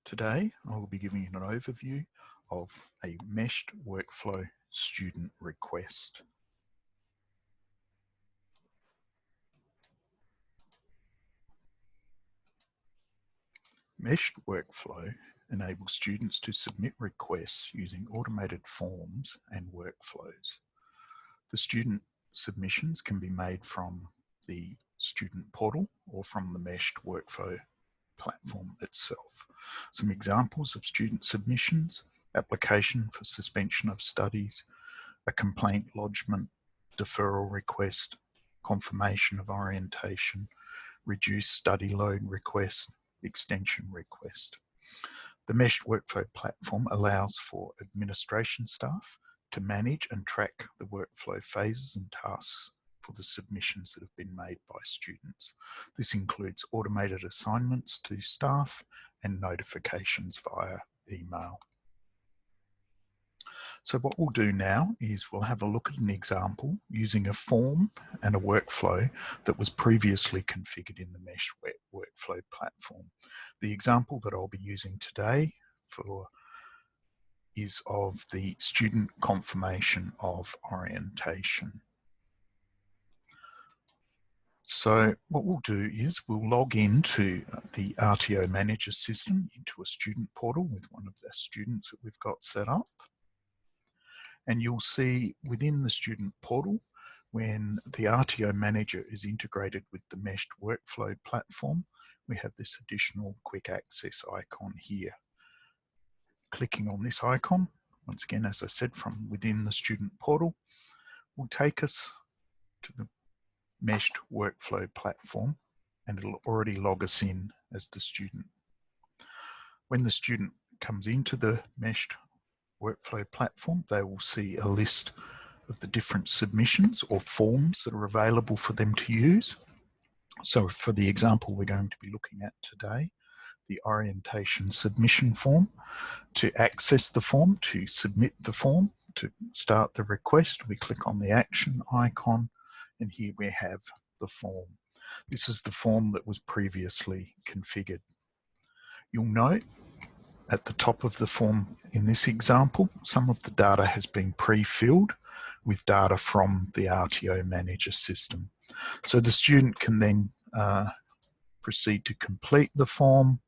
Today, I will be giving you an overview of a meshed workflow student request. Meshed workflow enables students to submit requests using automated forms and workflows. The student submissions can be made from the student portal or from the meshed workflow platform itself. Some examples of student submissions: application for suspension of studies, a complaint lodgement, deferral request, confirmation of orientation, reduced study load request, extension request. The meshed workflow platform allows for administration staff to manage and track the workflow phases and tasks for the submissions that have been made by students. This includes automated assignments to staff and notifications via email. So what we'll do now is we'll have a look at an example using a form and a workflow that was previously configured in the Mesh workflow platform. The example that I'll be using today is of the student confirmation of orientation. So what we'll do is we'll log into the RTO Manager system into a student portal with one of the students that we've got set up. And you'll see within the student portal, when the RTO Manager is integrated with the meshed workflow platform, we have this additional quick access icon here. Clicking on this icon, once again, as I said, from within the student portal, will take us to the meshed workflow platform, and it'll already log us in as the student. When the student comes into the meshed workflow platform, they will see a list of the different submissions or forms that are available for them to use. So for the example we're going to be looking at today, the orientation submission form, to access the form, to submit the form, to start the request, we click on the action icon, and here we have the form. This is the form that was previously configured. You'll note at the top of the form in this example, some of the data has been pre-filled with data from the RTO Manager system. So the student can then proceed to complete the form.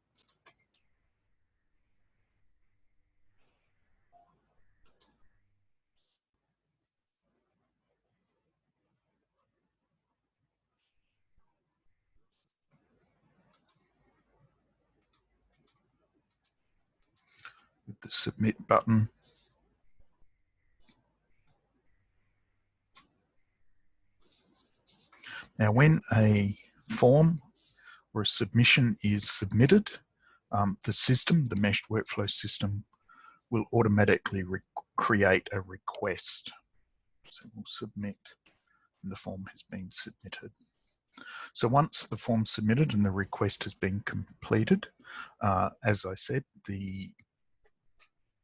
With the submit button. Now, when a form or a submission is submitted, the system, the meshed workflow system, will automatically create a request. So we'll submit, and the form has been submitted. So once the form's submitted and the request has been completed, as I said, the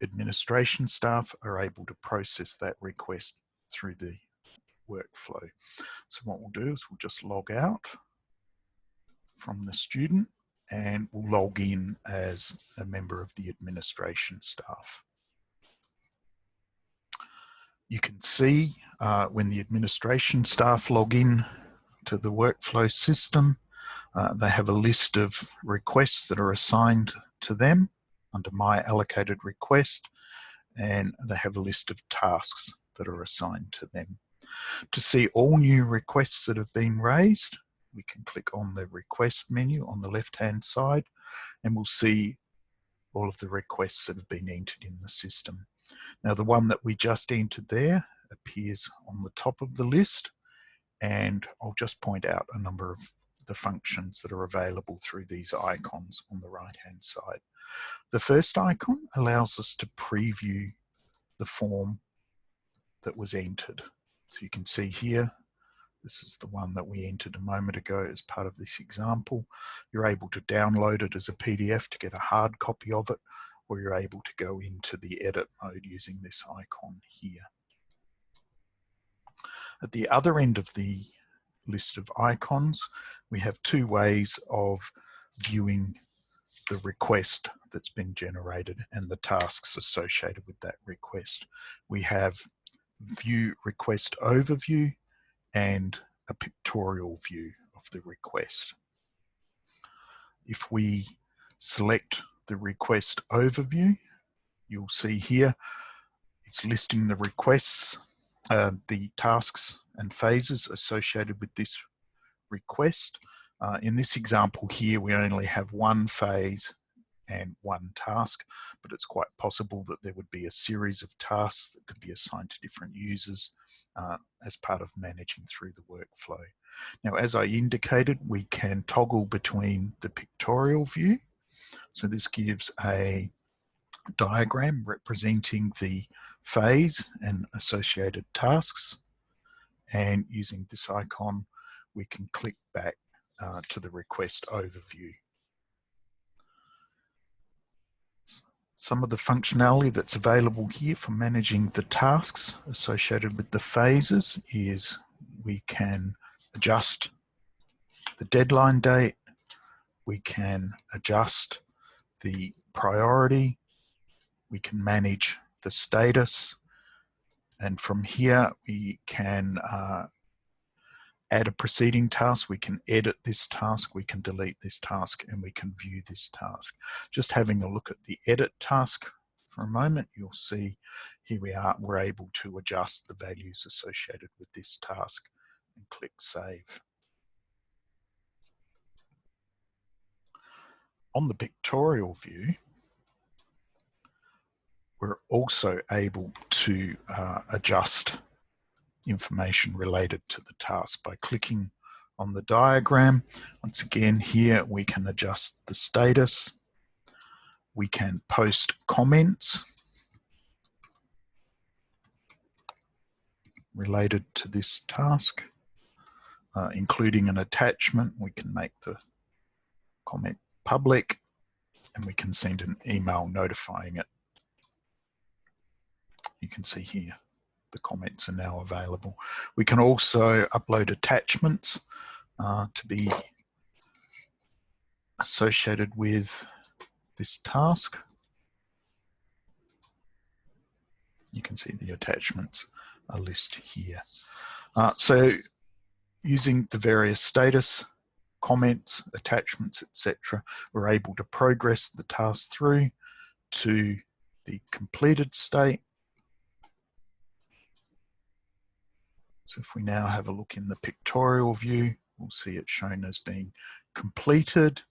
administration staff are able to process that request through the workflow. So what we'll do is we'll just log out from the student and we'll log in as a member of the administration staff. You can see when the administration staff log in to the workflow system, they have a list of requests that are assigned to them under My Allocated Request, and they have a list of tasks that are assigned to them. To see all new requests that have been raised, we can click on the request menu on the left-hand side, and we'll see all of the requests that have been entered in the system. Now, the one that we just entered there appears on the top of the list, and I'll just point out a number of the functions that are available through these icons on the right-hand side. The first icon allows us to preview the form that was entered. So you can see here, this is the one that we entered a moment ago as part of this example. You're able to download it as a PDF to get a hard copy of it, or you're able to go into the edit mode using this icon here. At the other end of the list of icons, we have two ways of viewing the request that's been generated and the tasks associated with that request. We have view request overview and a pictorial view of the request. If we select the request overview, you'll see here it's listing the requests, the tasks and phases associated with this request. In this example here, we only have one phase and one task, but it's quite possible that there would be a series of tasks that could be assigned to different users as part of managing through the workflow. Now, as I indicated, we can toggle between the pictorial view. So this gives a diagram representing the phase and associated tasks. And using this icon, we can click back to the request overview. Some of the functionality that's available here for managing the tasks associated with the phases is we can adjust the deadline date, we can adjust the priority, we can manage the status, and from here we can add a preceding task, we can edit this task, we can delete this task, and we can view this task. Just having a look at the edit task for a moment, you'll see here we are, we're able to adjust the values associated with this task and click Save. On the pictorial view, we're also able to adjust information related to the task by clicking on the diagram. Once again, here we can adjust the status. We can post comments related to this task, including an attachment. We can make the comment public, and we can send an email notifying it. You can see here the comments are now available. We can also upload attachments to be associated with this task. You can see the attachments are listed here. So using the various status, comments, attachments, etc., we're able to progress the task through to the completed state. So if we now have a look in the pictorial view, we'll see it shown as being completed,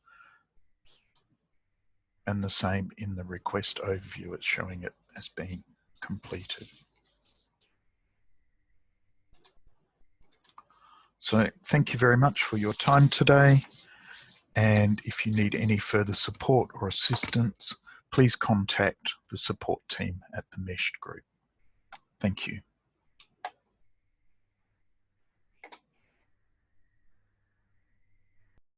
and the same in the request overview, it's showing it as being completed. So thank you very much for your time today, and if you need any further support or assistance, please contact the support team at the Meshed Group. Thank you.